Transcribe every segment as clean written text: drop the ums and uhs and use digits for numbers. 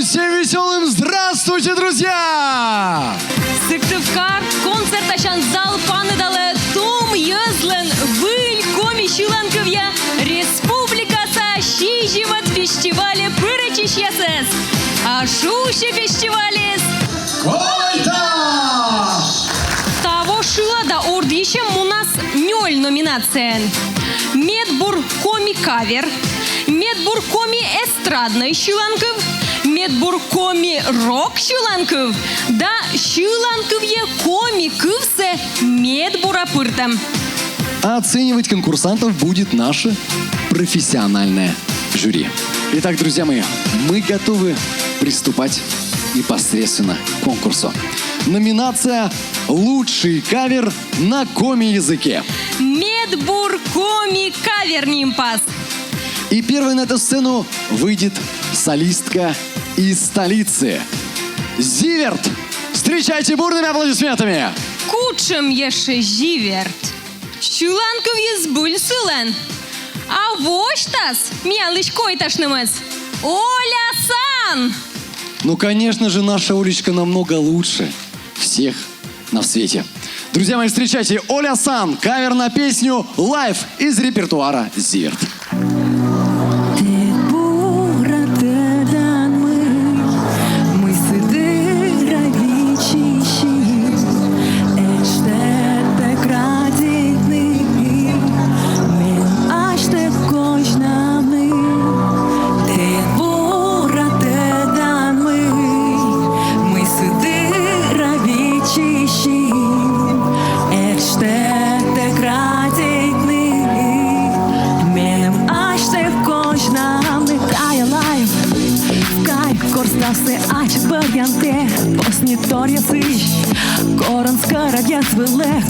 Всем веселым здравствуйте, друзья! Сыктывкар концерташан зал паныдалы том язлын выль коми шиланкывья республикаса шижимат фестивале пырычищесес. А шуши фестивалес Кольта! Того шила да ордищем у нас 0 номинаций. Медбур коми кавер, медбур коми эстрадный шиланков, медбур коми рок шиланков, да шиланковье коми кывсе медбура пыртам. А оценивать конкурсантов будет наше профессиональное жюри. Итак, друзья мои, мы готовы приступать непосредственно к конкурсу. Номинация «Лучший кавер на коми-языке». Медбур коми кавер нимпас. И первой на эту сцену выйдет солистка из столицы. Зиверт! Встречайте бурными аплодисментами! Кучем еше живерт. Шиланковье сбульсылен. А воштас мялыш койташнымыз. Оля-сан! Ну, конечно же, наша Олечка намного лучше всех на свете. Друзья мои, встречайте Оля Сан, кавер на песню «Live» из репертуара Зиверт.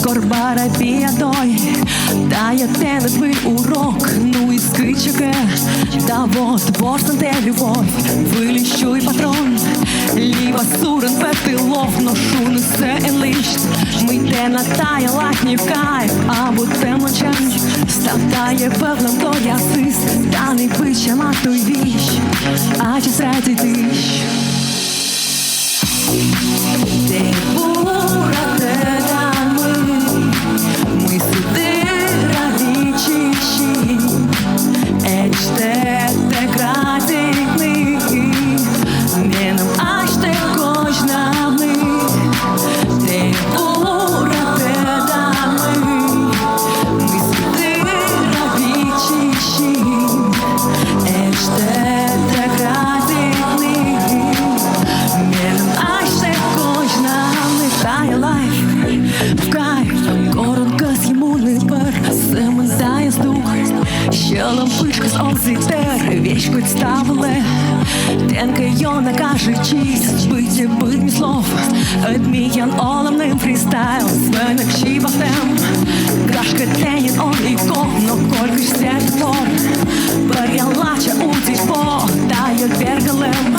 Корбара пиатой, да я твой урок, ну и скычека, да вот, борсан те любовь, вылещуй патрон, либо сурен петилов, но шуны се лишь, мы те натая латни в кайф, а будте мочань, статає певлем то я сис, да не пича матуй віщ, а чи сраді тиш. Те бура те ми сюди радичіші, ечте те кратикни, меном аж те кожнами, те ура те дами, ми сюди радичіші, ечте те кратикни, меном аж те кожнами, тає лайф, в кайф, коронка з йому не пер, сементає стук, ще лампичка з окситер, вічкоть ставили, тенка йона каже чисть, биті битмі слов, адміян оламним фрістайл, свенок шибахтем, крашка тенін он і ков, но колька ж свят твор, пер'ялача у тіпо, дає пергалем,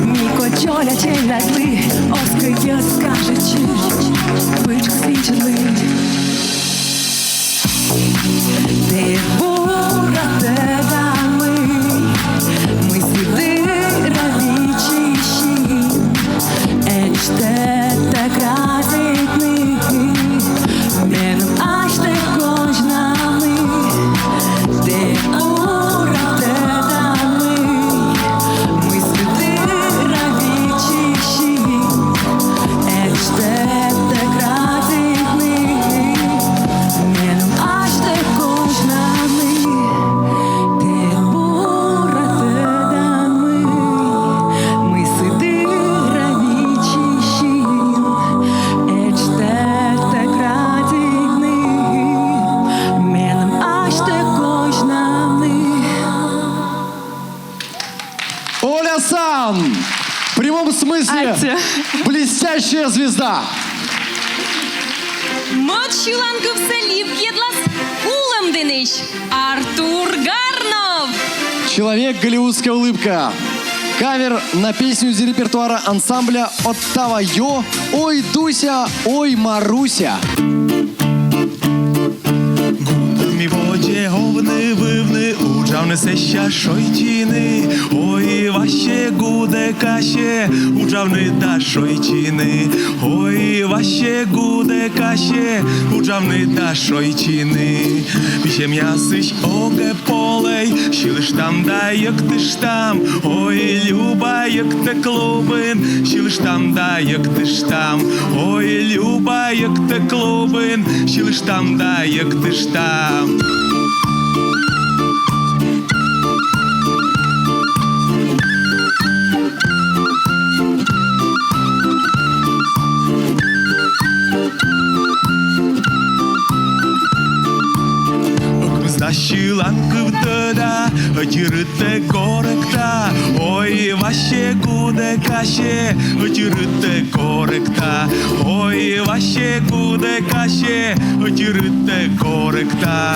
міко чоля чень нагли, оска є скаже чисть, бичка свічений. Те бура те дами, ми сюди радичіші, ечте те кратикни, меном аж те кожнами, те бура те дами, ми сюди радичіші, ечте те кратикни, меном аж те кожнами, те бура те дами, ми сюди радичіші, ечте те кратикни, меном аж те кожнами. Оля Сан! В прямом смысле блестящая звезда! Мот шиланковсе лив едлас улам дениш. Артур Гарнов. Человек голливудская улыбка. Кавер на песню из репертуара ансамбля «Оттава Йо», «Ой, Дуся, ой, Маруся». Ми воді говни вивни, уджав несе ща шойтіни, ой, ваще гуде каще, уджавни та шойчини. Ой, ваще гуде каще, уджавни та шойчини. Піще м'ясич оге полей, щілиш там, да як ти ж там. Ой, люба, як те клубин, щілиш там, да як ти ж там. Ой, люба, як те клубин, щілиш там, да як ти ж там. Щіланки втода, отірите коректа. Ой, ваще гуде каще, отірите коректа. Ой, ваще гуде каще, отірите коректа.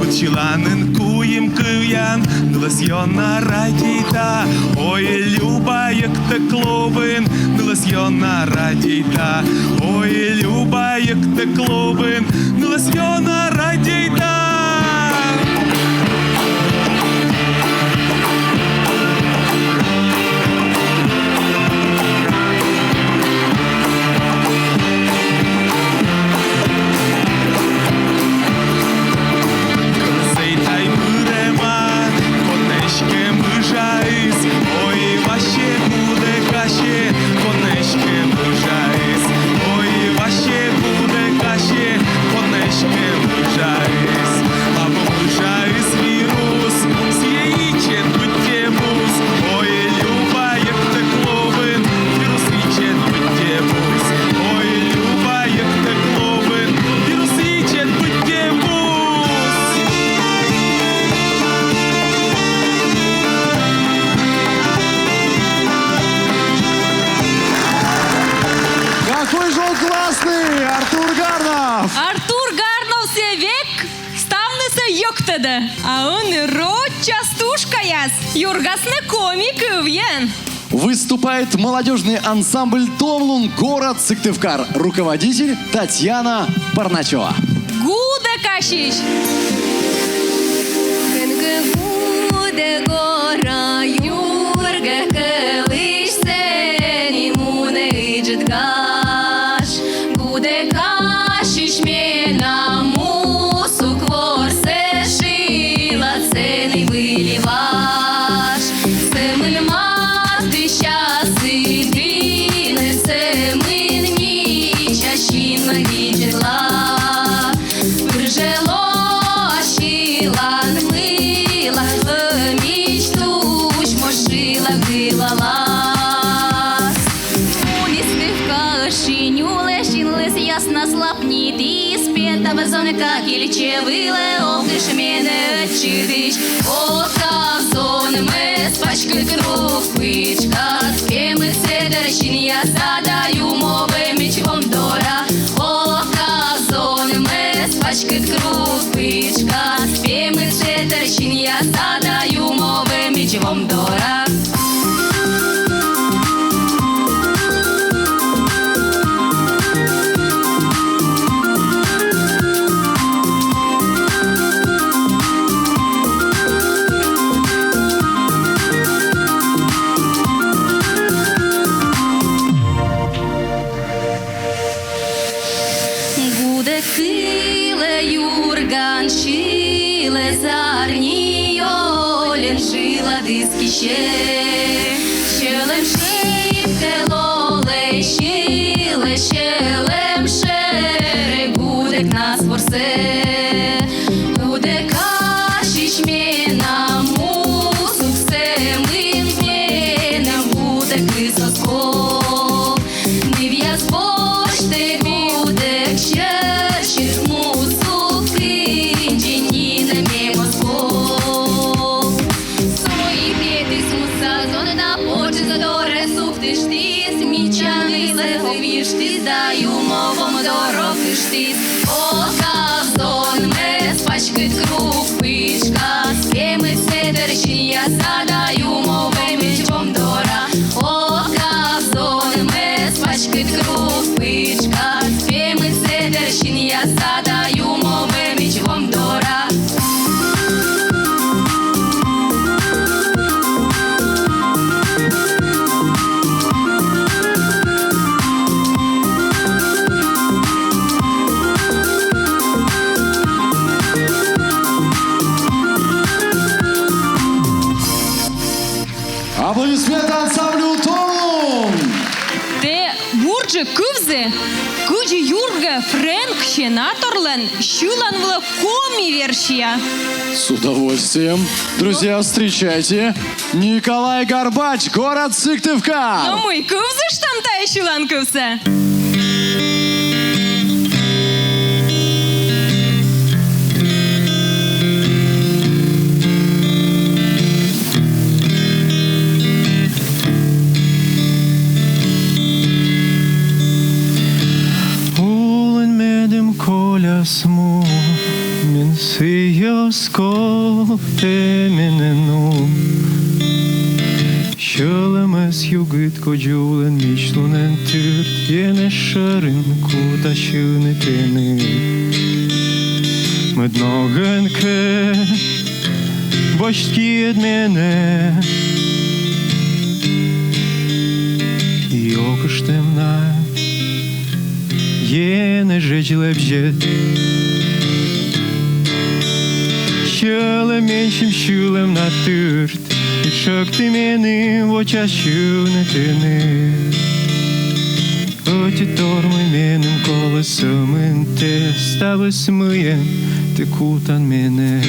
Під щіланинкуєм киян, нелесьйона радійта. Ой, люба, як те клубин, нелесьйона радійта. Ой, люба, як те клубин, нелесьйона радійта. Какой же он классный! Артур Гарнов! Артур Гарнов век ставнеся йоктеде, а он рот частушка яс, юргасны комик вен. Выступает молодежный ансамбль «Томлун», город Сыктывкар. Руководитель Татьяна Парначева. Гуде кашиш. Гуде гора юрге кылыш сени муны джидгаш. Гуде кашиш мена мусу кворсе шила цены выливаш. Сэмын маты щасы двины, сэмын ни чащин магичетла. Как или чевыле, огнешь мене чидыш. Оказон мы с пачкой круг пычка. Кемы цедерщин я задаю мовы мечом дора. Оказон мы с пачкой круг пычка. Кемы цедерщин я задаю мовы мечом дора. Щелем шибке лоле, щелем шере, гудек нас форсе. Гудек кашиш мена мусук семим менем, гудек висоско. Нив'я збочте гудек щеших мусук кинджині не мемоско. Даю мовом дороги штис. Оказон ми спачкит круг пичка. Кеми цедерщин я задаю мови мечом дора. Оказон ми спачкит круг пичка. Кеми цедерщин я задаю мови мечом дора. Каже кывзе, куджи юрга Фрэнк Сенаторлен щулан в коми вершия. С удовольствием. Друзья, встречайте. Николай Горбач, город Сыктывкар. Но мой кывзе штам та щулан кывзе. Små min säger skåte minenu Kjölemes jugit kojulen michlunen tyrt Jene шаринку та щунитини Медногенке бочки від мене І окуш темна Jene rzecz lepsze Siole mniejszym siulem na tyrt I szok ty mieny w oczach siłnetyny Oci tormy mienym kolesem Te stawy smyjem Ty kutan miene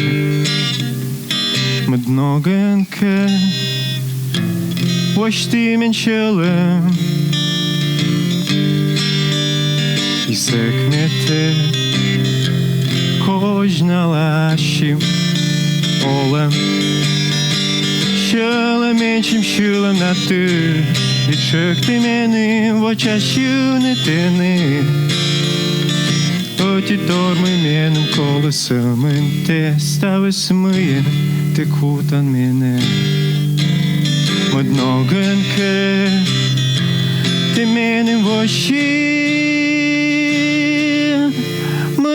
Mednogenke Ось ty mięcielem І секнете кожна лащим олем Щелем меншим щулем на ти Відшек ти мене в очах щунитини Оті торми менем колесом Те стави смиє ти кутан мене Медногенке ти менем в очі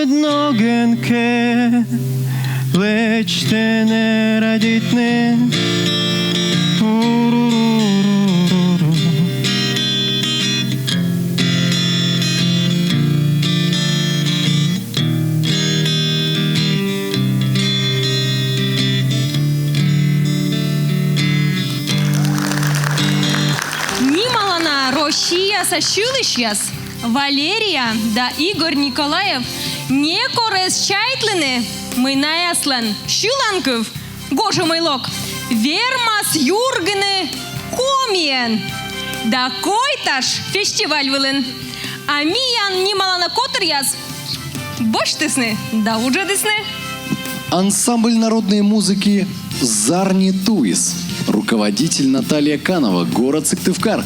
Медногенке, леч те не радітне. Нималана Россия сощулищяс, Валерия да Игорь Николаев не корес чайтлины, мы наяслен щуланков, гоже майлок, вермас юргены комиен, да койташ фестиваль вылен, а миян нималана котряс, бош тесны, да уже десны. Ансамбль народной музыки «Зарни Туис». Руководитель Наталья Канова, город Сыктывкар.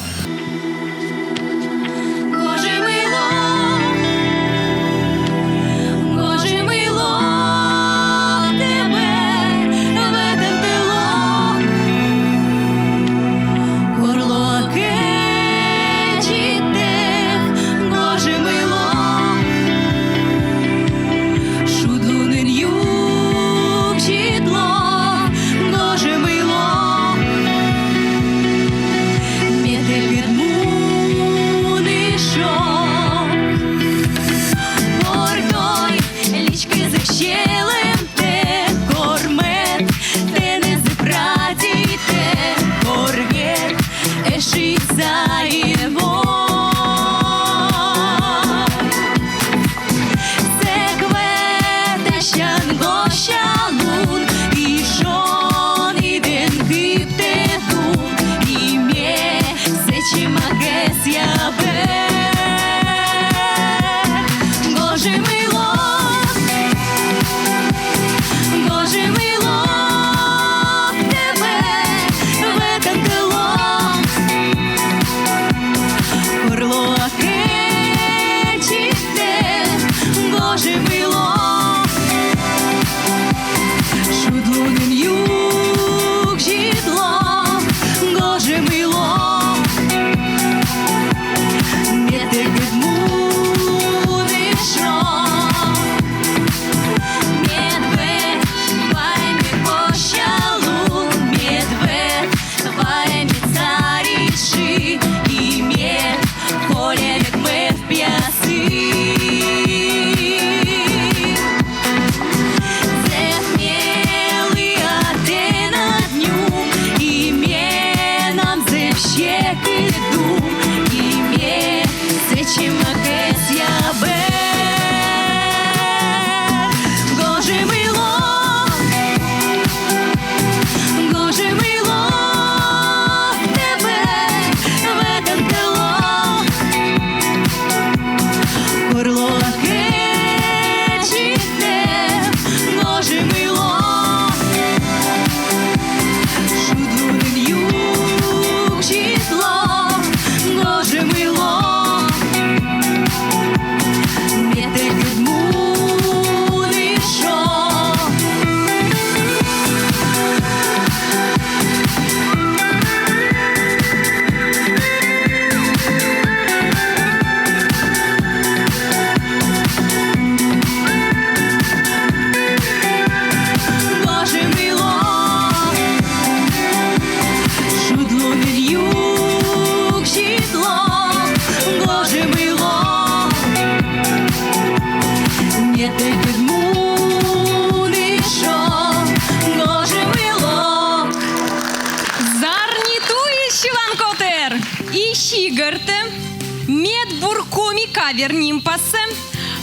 Кавер Нимпасы,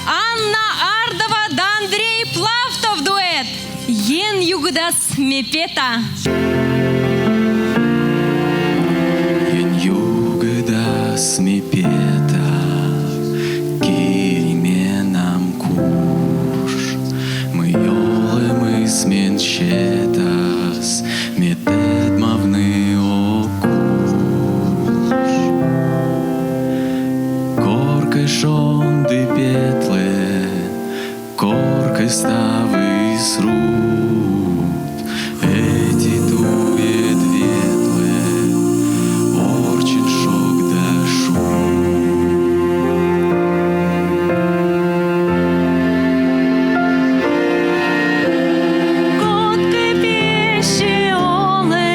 Анна Ардова да Андрей Плавтов дуэт. Ен югдас мепета. Ен югдас мепета, кирименам куш. Мы йолы мы сменчетас, метет мавны Шонды петле, коркой ставы срут, эти дует ветле, орчин шок да шум. Котки пещи оле,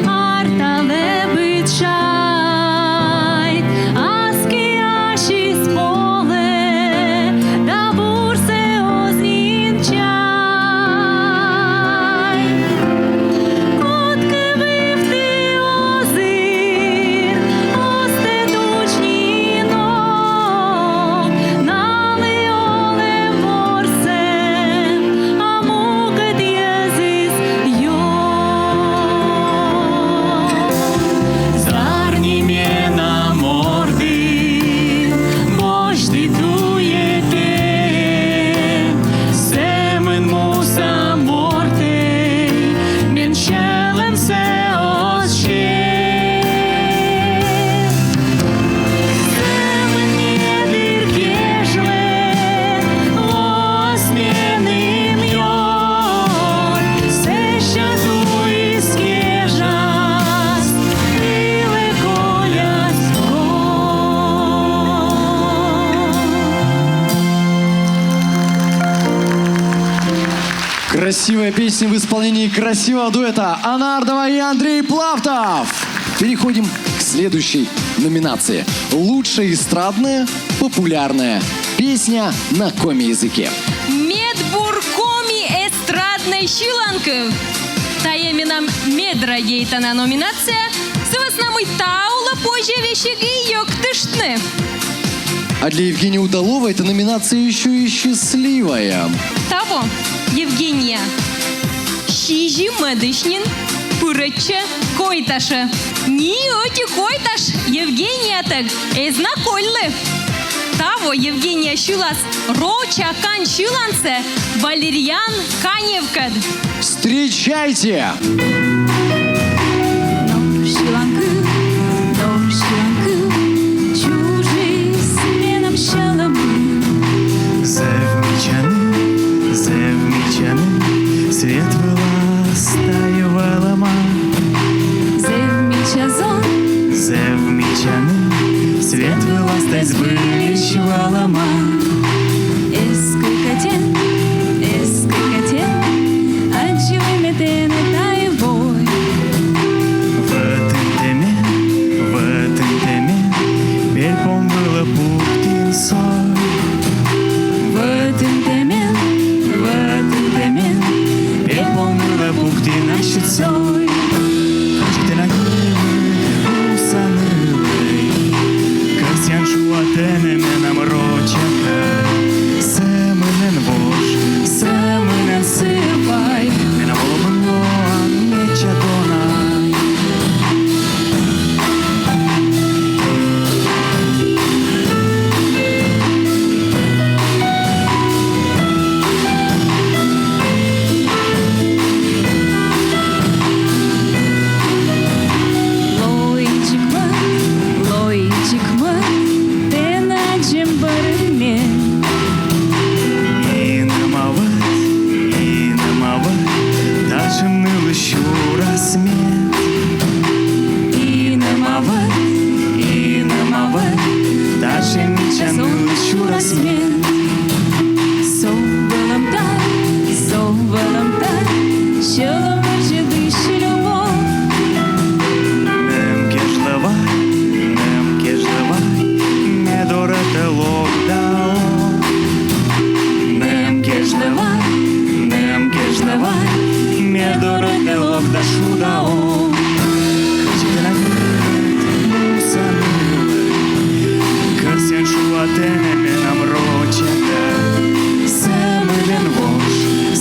артале бычай, Красивая песня в исполнении красивого дуэта Анна Ардова и Андрей Плавтов. Переходим к следующей номинации. Лучшая эстрадная популярная песня на коми-языке. Медбуркоми эстрадной щиланков. Таеминам медра ейтана номинация. Сываснамы таула позже вещеги ёктышны. А для Евгении Удаловой эта номинация еще и счастливая. Того, Евгения. Шижи Мэдышнин, Пырыча, Койташа. Ниоти Койташ, Евгения так, знакольны. Того, Евгения Щулас, Роча Кан Щуланце, Валерьян Каневкад. Встречайте! Зевмичаны, свет выластаю лама. Зевмичаны, свет выластай збылищ лама. Эскакатен, отчилыметен это бой. В этом теме, перпом было пуктин сой. В этом теме, перпом было пуктин ащицой. Качты на гривы, усанылый, Костян шуат Сон чурас мен Совалам Şalım acıdı şilomon Nem kejlevay Me dorete lok dao Nem kejlevay Me dorete lok da şudao Kăsien șuatene menam rocete Semălen voș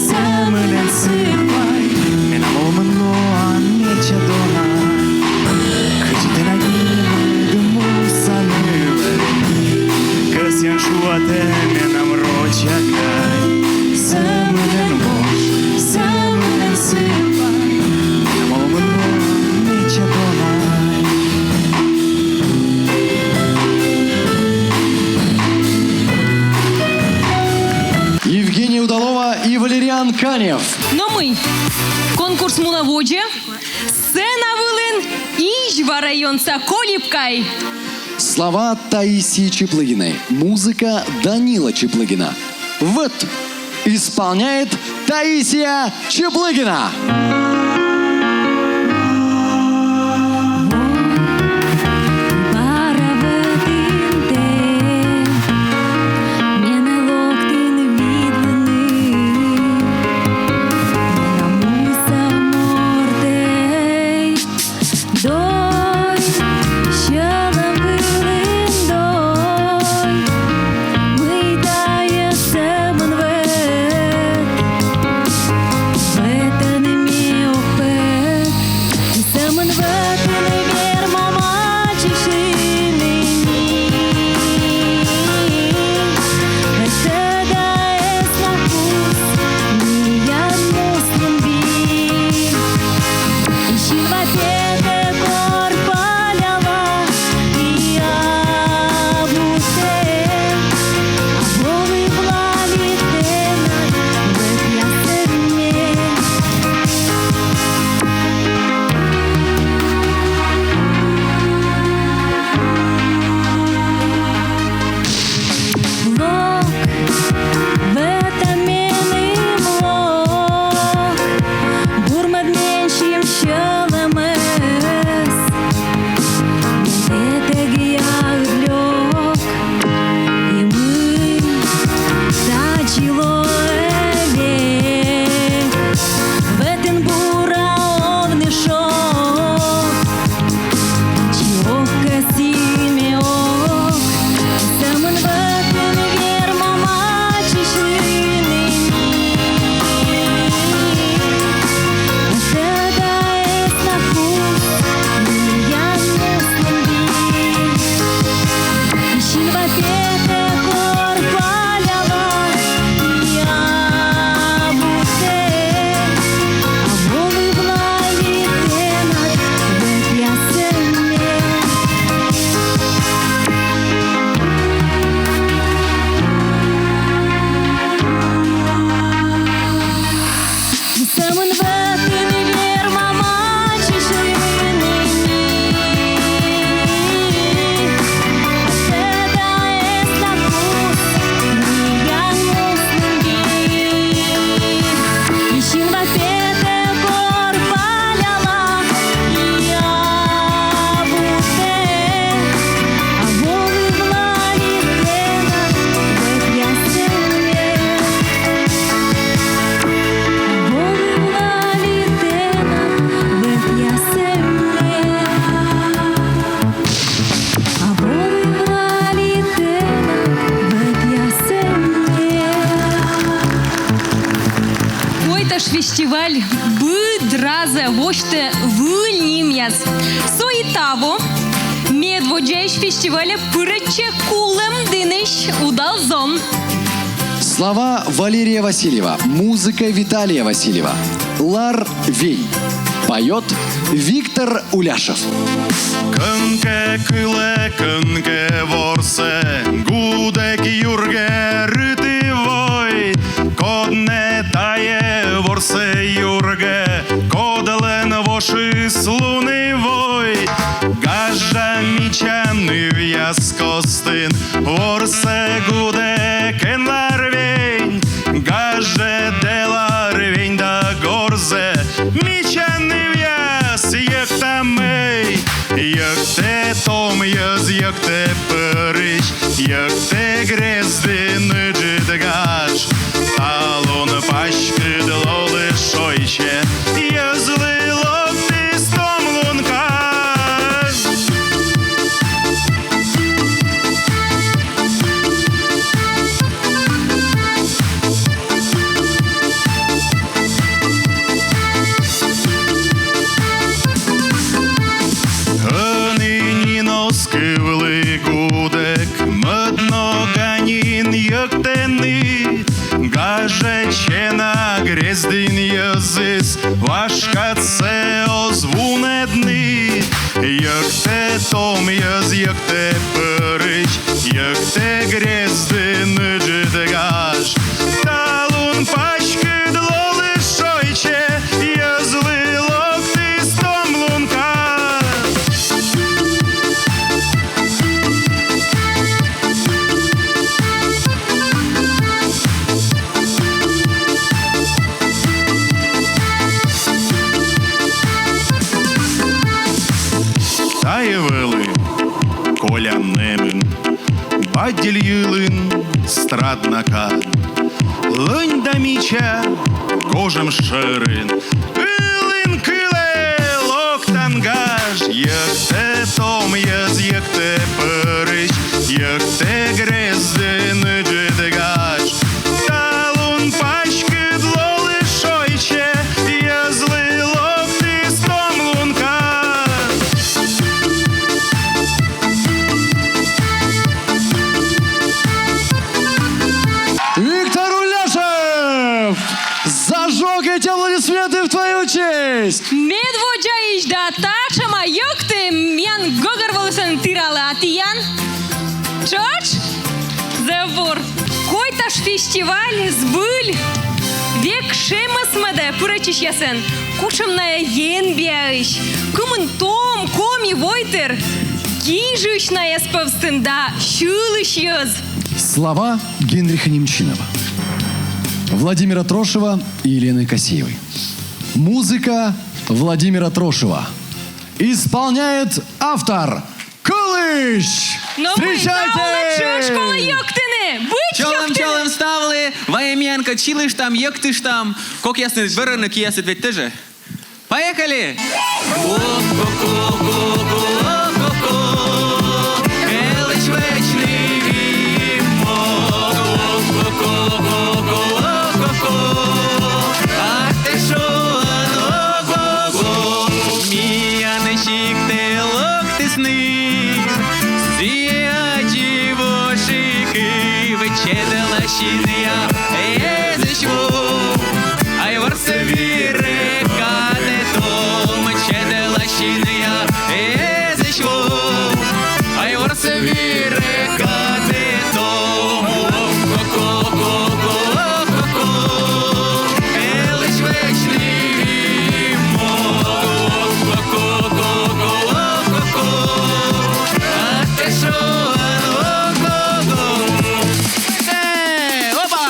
Semălen sâpai Menam omânloan mece donai Căci la gine de musanule Kăsien șuatene menam rocete Semălen voș Semălen sâpai Menam omânloan mece donai Евгений Удалова и Валериан Канев. Но мы, конкурс Мунаводжи, сцена вылын Ижва районца Колипкай. Слова Таисии Чеплыгиной. Музыка Данила Чеплыгина. Вот исполняет Таисия Чеплыгина. Фестиваль быдраза воште выльнимяс. Соитаво медводжеш фестиваля пырыче кулем дыныш удалзон. Слова Валерия Васильева. Музыка Виталия Васильева. Лар Вей. Поет Виктор Уляшев. Кынке кыле, кынке ворсе, гудек юрге рытывой, кодне тае ворсе юрге, коделен воши слунивой, гажда мічани в'я Elias Kostin, Vorse gude ken larvein, Gaje de larvein da gorze, Michani vias yektamei, Yekte tom yaz yekte parish, Yekte grezdin jidgash, Talon pashke dlole shoiche, Yazli lokti stomlunka. Скивли гудек, модно ганін йоктени, Гаже чена грездин язис, Вашка це озвуне дни, Йокте том яз йокте перич, Йокте грездин джидгаш, Талун пачки длоли шойче, Язли локти стомлунка. Таєвели коляннемин, бадділь юлин страднака, линь да міча кожем ширин, илин киле локтангаж, єхте том яз єхте перич, єхте грездин джидгаш, талун пачки длоли шойче, язли локти стомлунка. Виктор Уляшев! Зажег эти аплодисменты в твою честь! Медводжаиш да тачама йокте мян гогарвалысын тиралы атиян. Чоч? Зевур. Койташ фестиваль сбыль. Век шемасмаде пурачиш ясен. Кушамная енбяиш. Кумын том, коми войтер. Кижишная спавстында. Шулыш ёз. Слова Генриха Немчинова, Владимира Трошева и Елены Косеевой. Музыка Владимира Трошева. Исполняет автор Кулыш. Но мы школа йоктыны. Быть Чолым йоктыны. ставли, воемянка чилыш там, ёктыш там, кок ясны зберны, киясы ведь тоже. Поехали! Элыч вечный вимок, а ты шо, мияны щикты локты сны, стрияти вошики, вычедала щиная, езычву, ай ворсы виры, кады том, чедала щиная, езычву, ай ворсы виры, кады том, элыч вечный вимок, а ты шо, опа!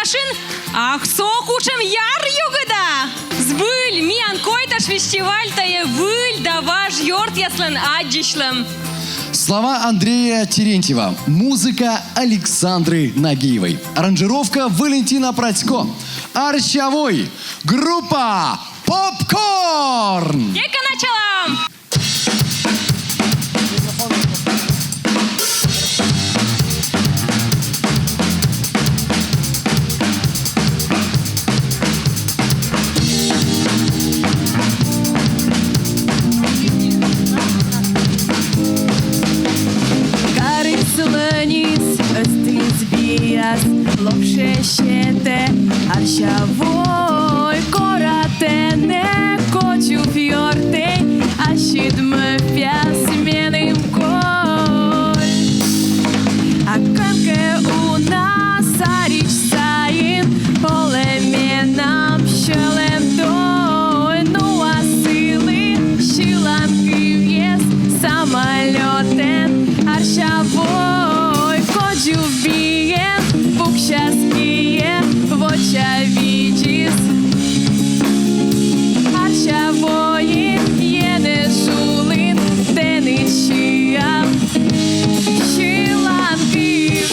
пашин, ах сокушем яр югыда. Сбыль, миян койдаш фестиваль тае выль да ваш йорт яслан аджишлым. Слова Андрея Терентьева. Музыка Александры Нагиевой. Аранжировка Валентина Пратько. Арчавой. Группа Попкорн. Дека начала! Локшещете, аршавой коратене, кочу фьорте, ашидме пясменым коль. А канке у нас арич саин, полеменам щелем той, ну а силы щеланки вес самолетен, аршавой кочу виен. Счастье в очах видишь, аршавої єне жулин, де нічия, щіланки.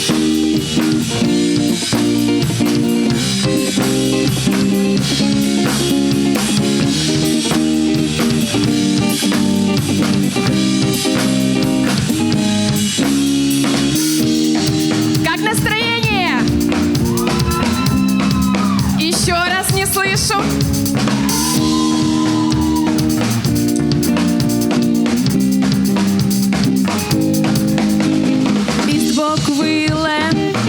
Как настроение? Еще раз не слышу. Из боквиле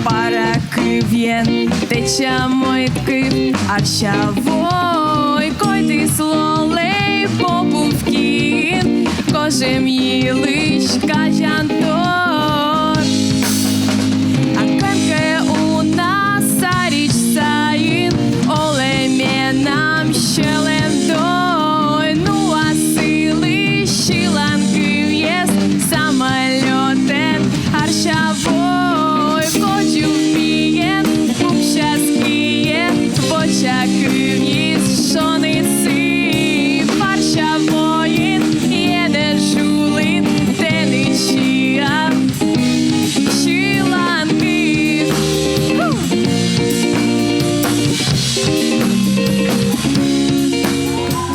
параки вен, теча мой кип, аршавой, койти слолей попувкін, кожем їлиш кажантор. А канке у нас аріч саїн, олеменам щелем той, ну а сили щіланки в'єс самолетен, аршавой кочу вмієн, пупщаскіє, в очах в'єс шониці, аршавої єне жулин, де нічия, щіланки.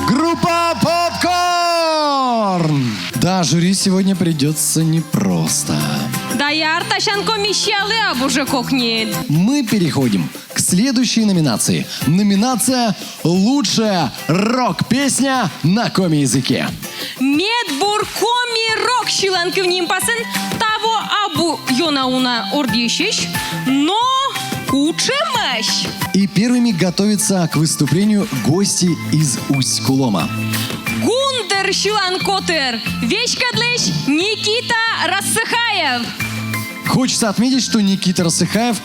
Группа Попкорн. Да, жюри сегодня придется непросто. Да яр ташан комищалы абуже кокнет. Мы переходим к следующей номинации. Номинация «Лучшая рок-песня на коми-языке». Медбур коми рок щіланки в ним пасын, того абу йонауна ордищищ, но кучемащ. И первыми готовятся к выступлению гости из Усть-Кулома. Гундер щіланкотер, вечкадлыш Никита Рассыхаев. Хочется отметить, что Никита Рассыхаев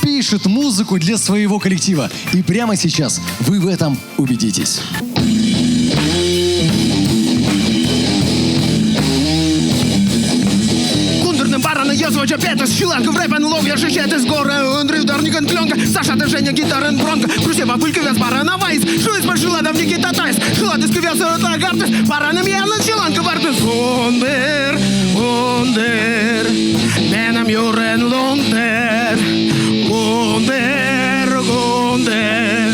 пишет музыку для своего коллектива. И прямо сейчас вы в этом убедитесь. Кундерным барана я звучу петас, щеланка в рэпен лов, я шещет из горы, Андрей ударник тленка, Саша ты Женя гитарен бронка, Крусева пылька вес барана вайс, Шуис пошила дав Никита Тайс, Шила ты сквяз на гартес, бараном я на щеланка вартес. Гундер, гундер, менам юрен лондер, гундер, гундер,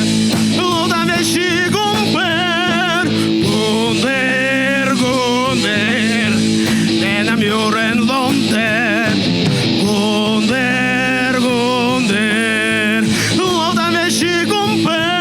лода вещи гумпер, гундер, гундер, менам юрен лондер, гундер, гундер, лода вещи гумпер.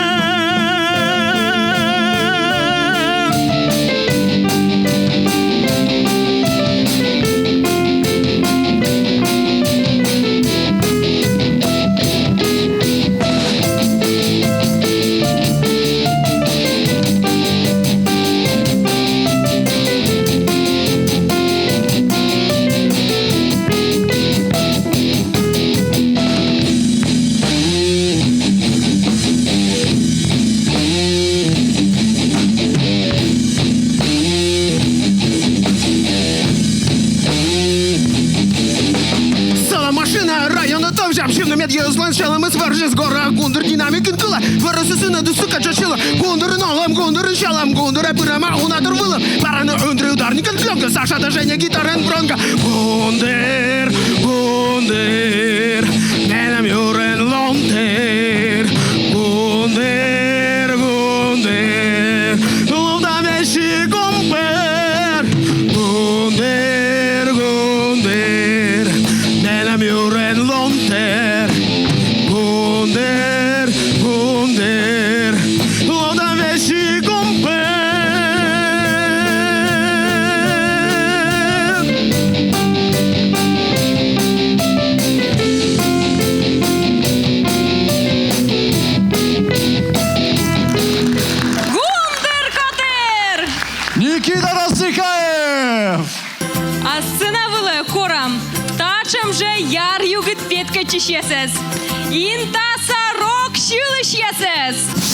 Дьюслан шалом из варжи с гора гундер динамик инкла. Варасы сына да сука чашила. Гундер нолом, гундер шалом, гундер пирама унатор было. Парана Андрей ударник инкленка. Саша да Женя гитара бронка. Гундер, гундер. Менам юрен лонтер. Гундер, гундер. Луда вещи компер. Гундер, гундер. Менам юрен лонтер. Гундер, гундер. Луда вещи компер. Гундер-котер! Никита Досыхаев! А сцена вылы хорам. Тачам же яр югит петка чищесес. Интаса рок щилыш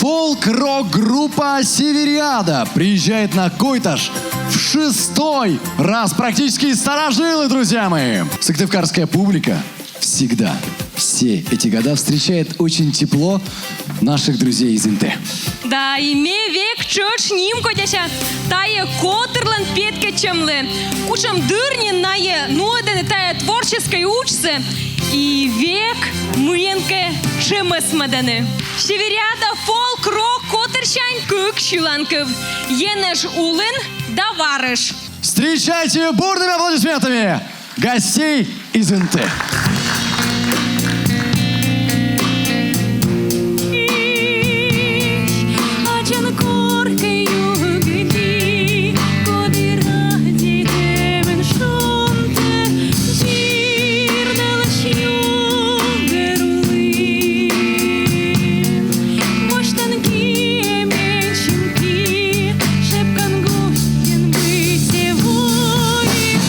Фолк-рок-группа «Севериада» приезжает на Койташ в 6-й раз. Практически старожилы, друзья мои. Сыктывкарская публика всегда, все эти года встречает очень тепло наших друзей из НТ. Да, и ме век чоч ним котяша. Тае котерлан петка чемлы. Учам дырни нае нуадены тая творческой учсы. И век мыенке чемесмаданы. Севериада фолк-рок котершань кык щуланков. Енеш улын да варыш. Встречайте бурными аплодисментами гостей из НТ. Шепкан гостем быть сегодня.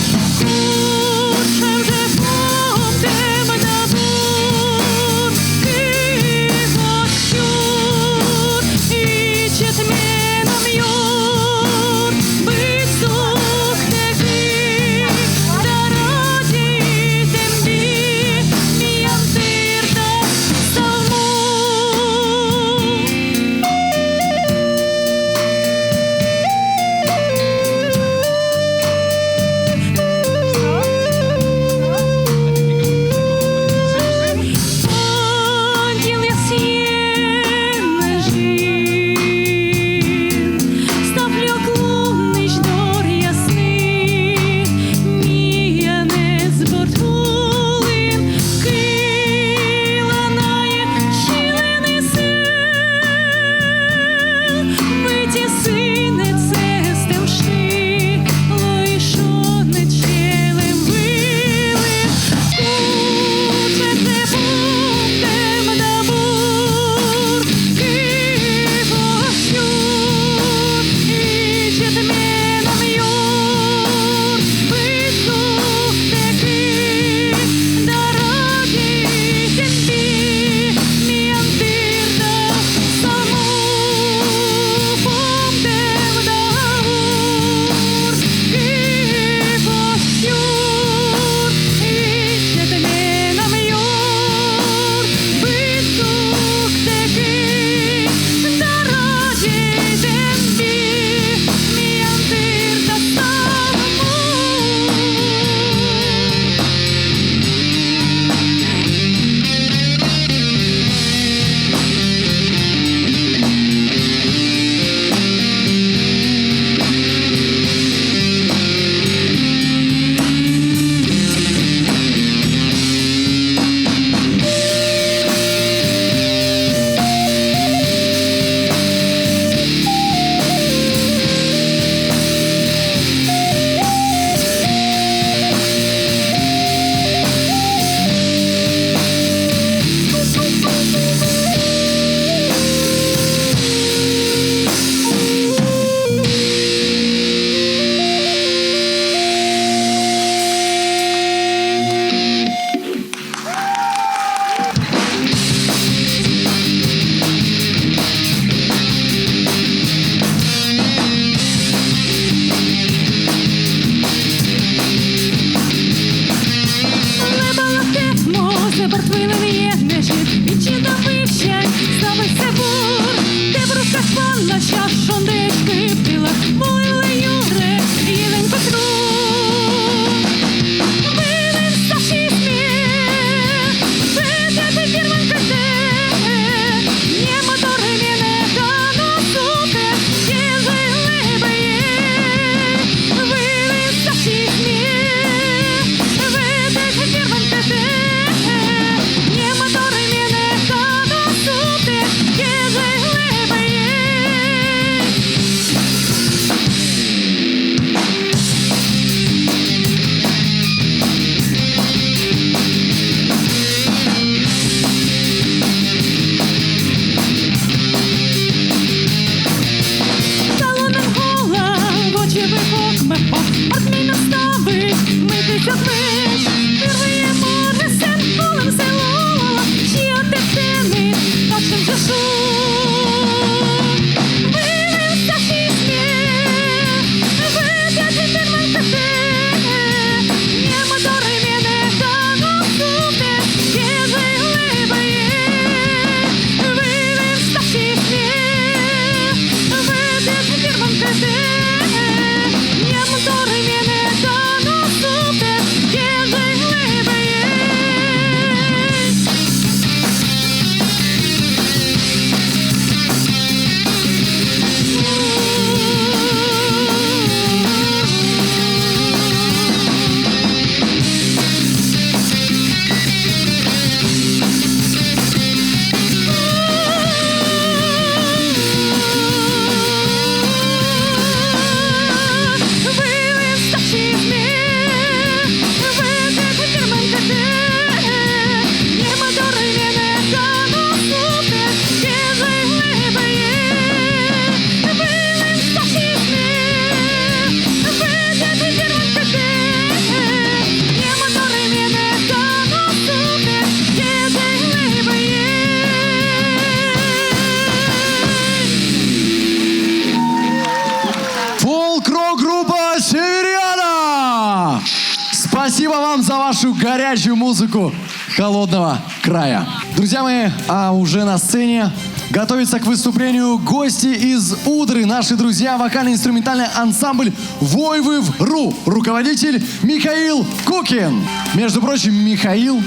вам за вашу горячую музыку холодного края. Друзья мои, а уже на сцене готовится к выступлению гости из Удры. Наши друзья, вокально-инструментальный ансамбль «Войвы-Вру». Руководитель Михаил Кукин. Между прочим, Михаил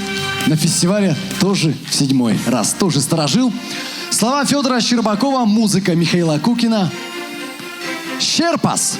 на фестивале тоже в 7-й раз. Тоже сторожил. Слова Федора Щербакова, музыка Михаила Кукина. «Щерпас».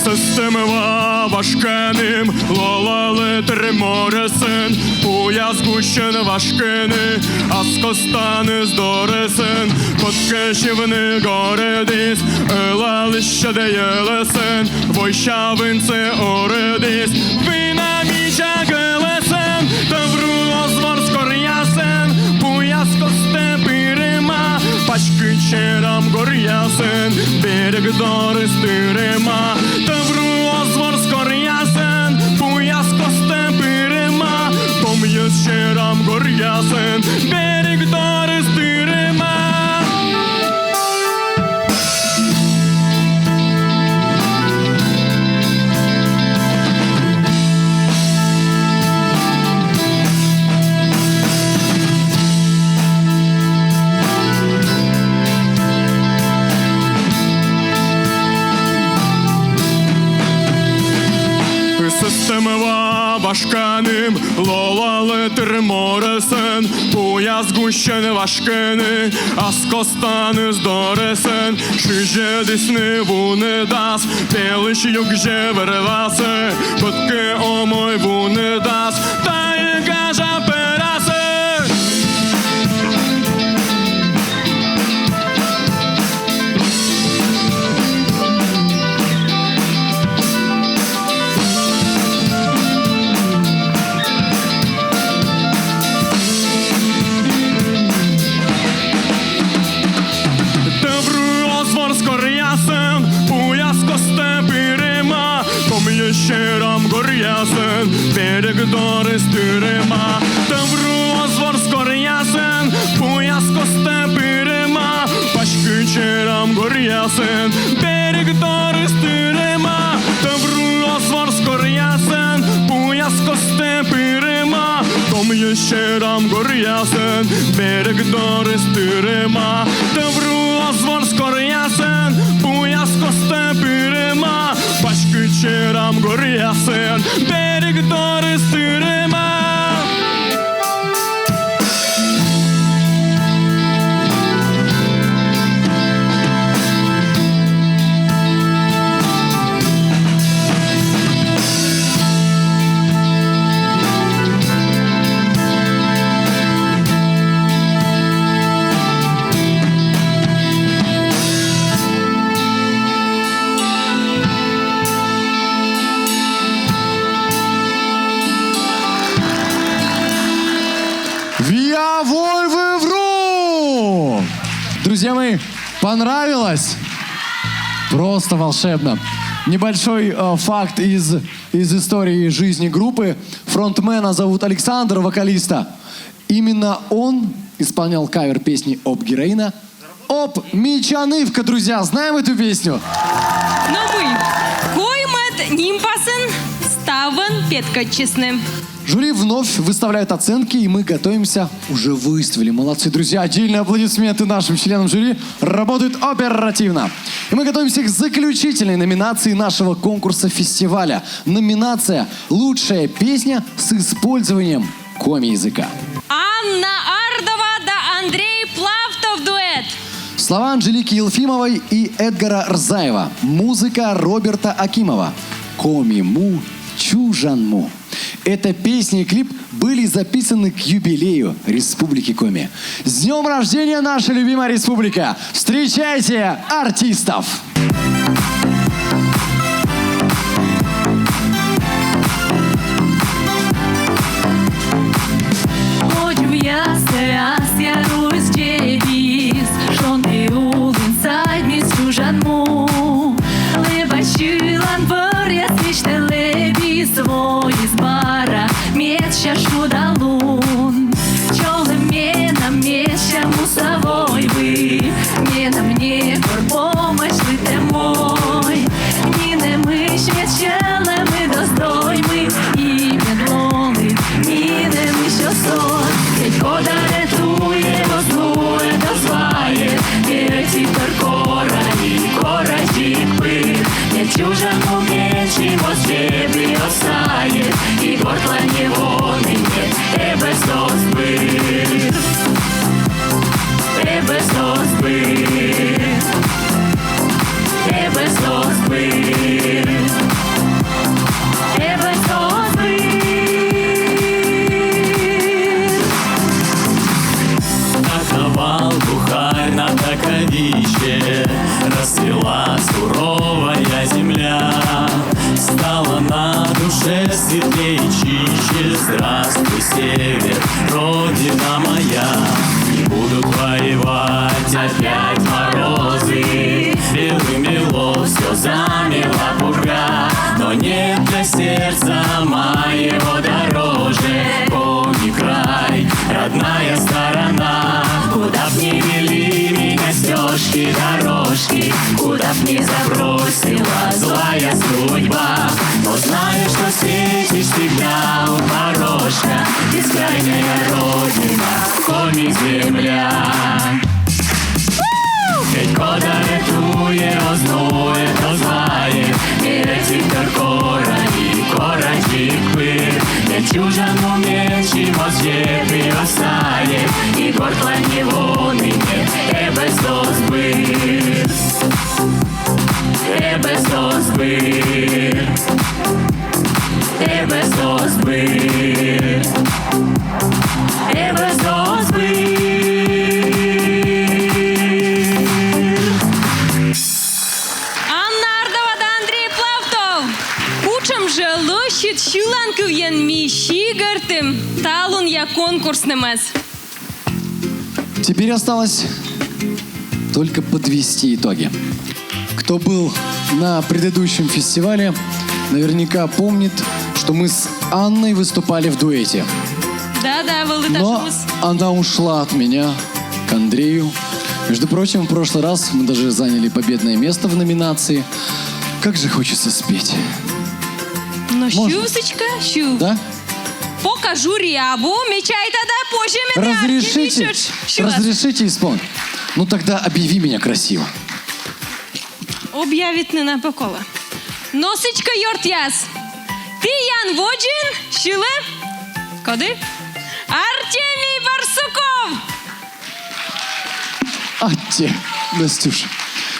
Система важкеним, лолали триморесен, уя згущен важкени, а скостани здоресен, подкешівни горедис, елалище деєлесен, войщавинце оредис, вина міча гелесен, тавру озвор скорясен, пуя скосте пирема, пачки черам горясен, берег дорис тирема, тавру озвор скорясен, пуя скосте пирема, пом'є черам горясен, берег дорис тирема. Система важкеним, лолали триморесен, пуя згущен важкени, а скостани здоресен, шиже десни вуни дас, пелиш югже вервасе, котки омой вуни дас, та є гажа перасе. Скорясен, пуя скосте пирема, пом'є щерам горясен, берег дорис тирема. Тавру озвор скорясен, пуя скосте пирема, пачки черам горясен, берег дорис тирема. Тавру озвор скорясен, пуя скосте пирема, пом'є щерам горясен, берег дорис тирема. Тавру озвор скорясен, пуя скосте пирема, пачки черам горясен, берег дорис тирема. Виа Войвы-Вру! Друзья мои, понравилось? Просто волшебно. Небольшой факт из истории жизни группы. Фронтмена зовут Александр, вокалиста. Именно он исполнял кавер песни «Оп героина». «Оп Мичанывка», друзья, знаем эту песню? Но мы коймет нимпасын, ставан петкачесны. Жюри вновь выставляет оценки, и мы готовимся. Уже выставили. Молодцы, друзья. Отдельные аплодисменты нашим членам жюри. Работают оперативно. И мы готовимся к заключительной номинации нашего конкурса фестиваля. Номинация «Лучшая песня с использованием коми-языка». Анна Ардова да Андрей Плавтов дуэт. Слова Анжелики Елфимовой и Эдгара Рзаева. Музыка Роберта Акимова. Коми-му, чужан-му. Эта песня и клип были записаны к юбилею Республики Коми. С днем рождения, наша любимая республика! Встречайте артистов! Хочу я стоясь, я русь девиз, шонды улын сайдмис чужанму. Лебачилан вор, я свечный леби свой из бара, меча шудалун. Чолы мена меча мусовой вы, не на мне кор помощь вы ты мой. Не на мышь мечала мы доздой мы, и медлоны, не на мышь сон. Ведь года ретує, вознує, дозває, вірці перкора і коротік пир. Не чужому мечі возжебі осає, і горла не вони не, тебе збир. Тебе збир. Тебе збир. Тебе збир. Наковал бухарь на таковище, расцвела суровая земля. Стала на душе светлее и чище. Здравствуй, север, родина моя. Не будут воевать опять морозы, белым мело все замела пурга. Но нет для сердца моего дороже. Помни край, родная сторона. Куда б ни вели меня стежки, дорожки, куда б ни забросила злая судьба. Но знаю, что встретишь всегда у порожка. Бескрайняя родина, Коми земля. Ведь кода ретує, ознує, дозває, вірці перкора і коротік пир. Не чужому мечі возжебі осає, і горла не вони не, тебе збир. Тебе збир. Тебе збир. Тебе збир. Анна Ардова да Андрей Плавтов. Учим же лощит щуланків єн мій щігартим, талун я конкурсним ез. Теперь осталось только подвести итоги. Кто был на предыдущем фестивале, наверняка помнит, что мы с Анной выступали в дуэте. Да-да, Володя Но Шумус. она ушла от меня к Андрею. Между прочим, в прошлый раз мы даже заняли победное место в номинации. Как же хочется спеть. Ну, Можно? щусечка, щу. Да? Покажу рябу, мечай тогда позже меня. Разрешите? Разрешите исполнить? Ну тогда объяви меня красиво. Об'явить не напекова. Носичка йортяс. Ти Ян Воджин, щіле? Коди? Артемий Барсуков. Атте, Настюша.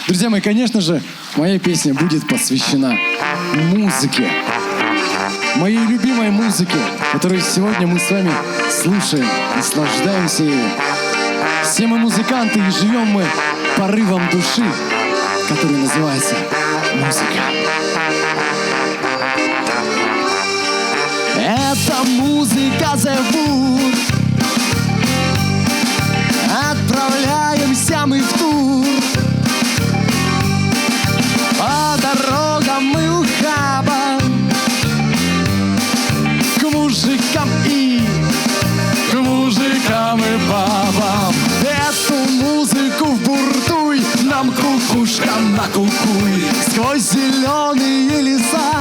Друзья мои, конечно же, моя песня будет посвящена музыке. Моей любимой музыке, которую сегодня мы с вами слушаем, наслаждаемся ею. Все мы музыканты и живем мы порывом души, который называется музыка. Эта музыка зовут. Отправляемся мы в тур. По дорогам мы ухабам, к мужикам и бабам. Эту музыку в буртуй, нам кукушка накукуй. Сквозь зеленые леса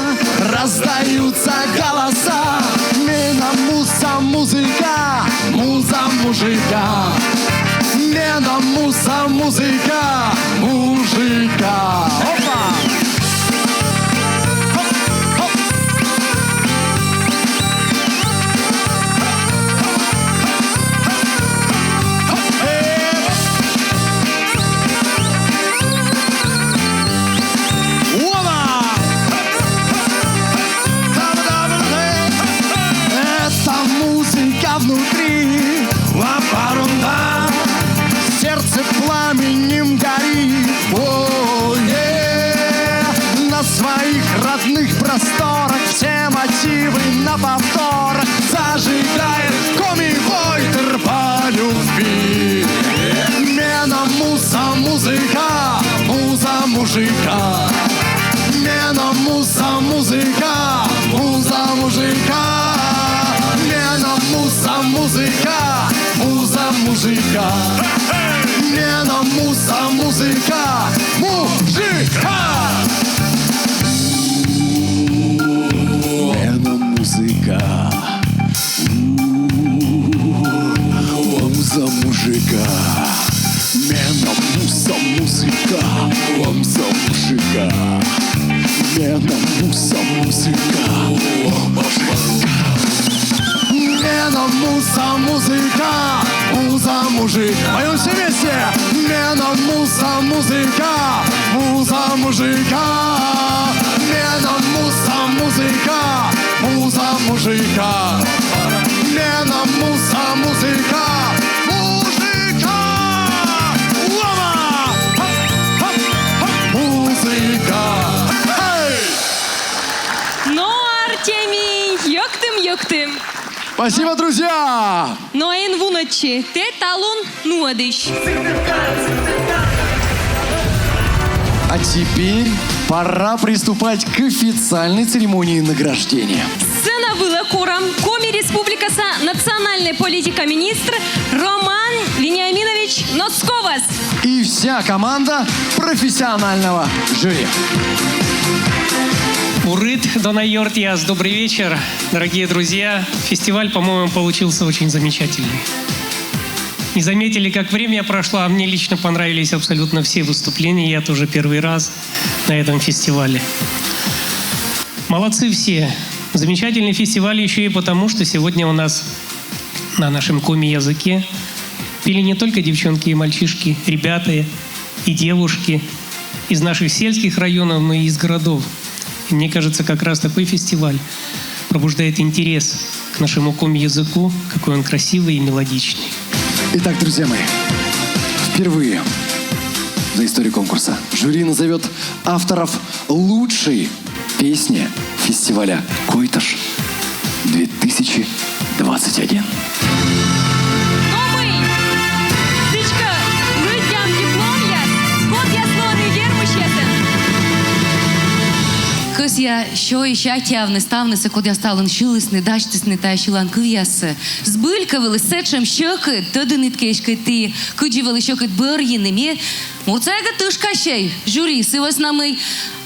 раздаются голоса. Мена муса музыка, муза мужика. Мена муса музыка, мужика. Опа! музыка. Мена муса музыка. Мужика. Мена музыка. За мужика. Мена муса музыка. Вам за мужика. Мена муса музыка. О, мужика. Мена муса музыка. Муза мужика. Поем все вместе. Мена муса музыка. Муза мужика. Мена муса музыка. Муза мужика. Мена муса музыка. Музыка. Лава. Музыка. Ну, Артемий, ёктым. Спасибо, друзья! Но ен вуночи, те талун нуадыш. А теперь пора приступать к официальной церемонии награждения. Сцена была куром Коми Республикаса национальная политика министр Роман Вениаминович Ноцковас. И вся команда профессионального жюри. Урыт Донайортиас, добрый вечер, дорогие друзья. Фестиваль, по-моему, получился очень замечательный. Не заметили, как время прошло, а мне лично понравились абсолютно все выступления. Я тоже первый раз на этом фестивале. Молодцы все. Замечательный фестиваль еще и потому, что сегодня у нас на нашем коми-языке пели не только девчонки и мальчишки, ребята и девушки из наших сельских районов, но и из городов. И мне кажется, как раз такой фестиваль пробуждает интерес к нашему коми-языку, какой он красивый и мелодичный. Итак, друзья мои, впервые за историю конкурса жюри назовет авторов лучшей песни фестиваля «Койташ 2021». Номый! Сычка, рыдям диплом я, код я слоны вермущесен. Кыз я що і щатявне ставнеся, код я стален шилисне, дачтисне та шилан киясе. Збилькавили сечем щоки, тоді ниткешки ти, куджівали щоки бър'їними. Мурцега тишка щей, журі, сивось нами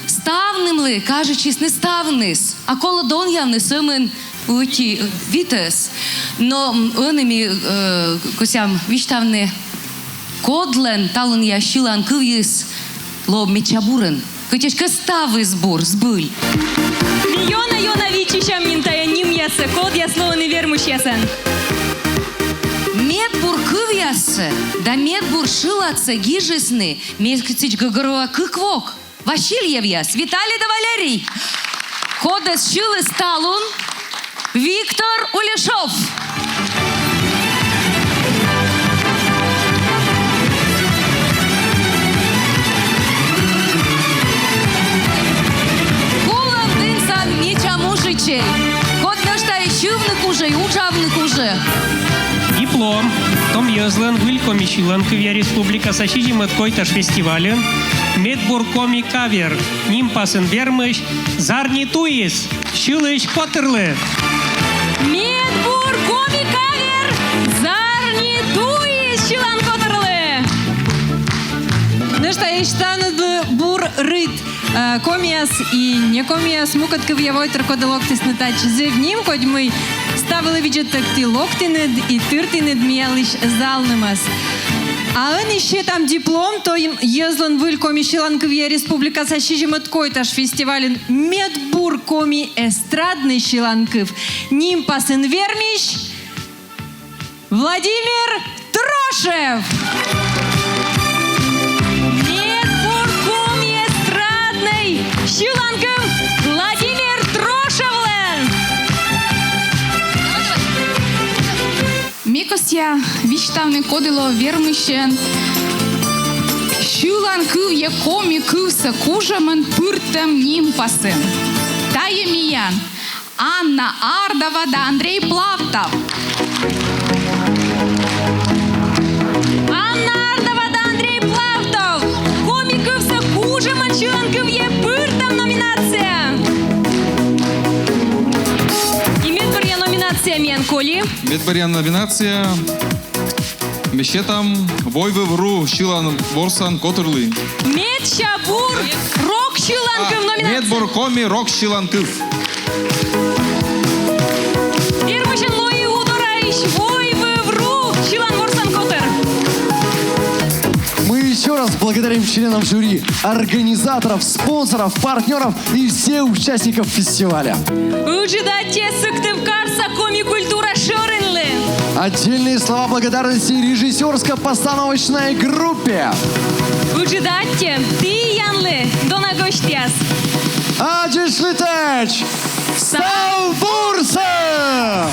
ставним ли, кажучись, не ставнис, а коло дон явне симен уті вітес. Но оними косям віштавне кодлен, тален я шилан кияс, лоб мечабурен. Котяшка стави збор, збиль. Йона вичища минтая ним ясе, код я слоны вермущесен. Медбур кывясы, да медбур шилатся гижесны, мескицич гагарова кыквок. Васильев яс, Виталий да Валерий. Кодес шилы сталун, Виктор Улешов. Кулам дынсан меча мужичей. Код наштай шивных уже и учавных уже. Диплом Том Йозлен, Вилькоми Шиланковия Республика Сачидим от Койташ фестивален, Медбур Коми Кавер, Нимпасен Вермыш, Зарни Туис, Шилыш Поттерле. Медбур коми кавер, зарни туи щилан котерле. Ну что, я считаю, бур рыт. Коміас і не коміас мукатків я войтер коди локтис не тач зевнім, кодь ми ставили віджет так ти локтинед і тиртинед міялиш залнемас. А он ще там диплом, то їм єзлан виль комі Шиланковія Республіка Сачижим от Койташ фестивален Медбур комі естрадний Шиланков. Ним пасен верміш Владимир Трошев. Шиланков Владимир Трошевлен. Мекостя виштавне кодило вермишен. Шиланков є коміків сакужамен пиртем нимпасен. Таєміян Анна Ардова да Андрей Плавтов. Анна Ардова да Андрей Плавтов. Коміків сакужамен Шиланков є пиртем номінація. І медбур'я номінація Менколі. Медбур'я номінація Беше там войвы вру шилан борсан котырли. Медчабур рок шиланкы в номинации. Медбор коми рок шиланкыв. Ирмышын лои удорайш вой вру шилан борсан котыр. Мы еще раз благодарим членов жюри, организаторов, спонсоров, партнеров и всех участников фестиваля. Ujidate сыктыв карса коми-культура шорынлы. Отдельные слова благодарности режиссерско-постановочной группе. Ujidate ты янлы дона гостяс. Адиш Литеч! Стал Бурса!